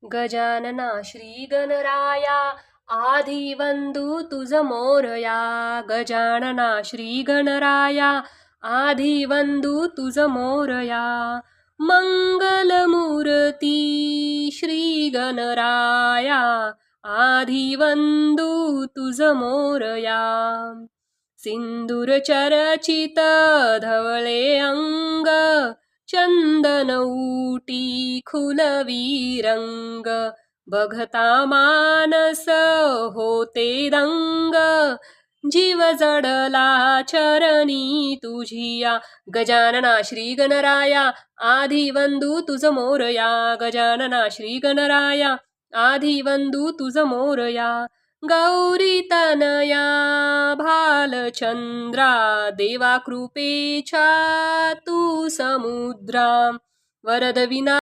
गजानना श्री गणराया आधी वंदू तुझ मोरया. गजानना श्री गणराया आधी वंदू तुझ मोरया. मंगलमूर्ती श्री गणराया आधी वंदू तुझ मोरया. सिंदूर चर्चित धवळे अंग चंदन उटी खुलवी रंग. बघता मानस होते दंग जीव जडला चरणी तुझिया. गजानना श्री गणराया आधी वंदू तुझ मोरया. गजानना श्री गणराया आधी वंदू तुझ मोरया. गौरी तनया भालचंद्रा देवा कृपेच्या तू समुद्रा. वरद विना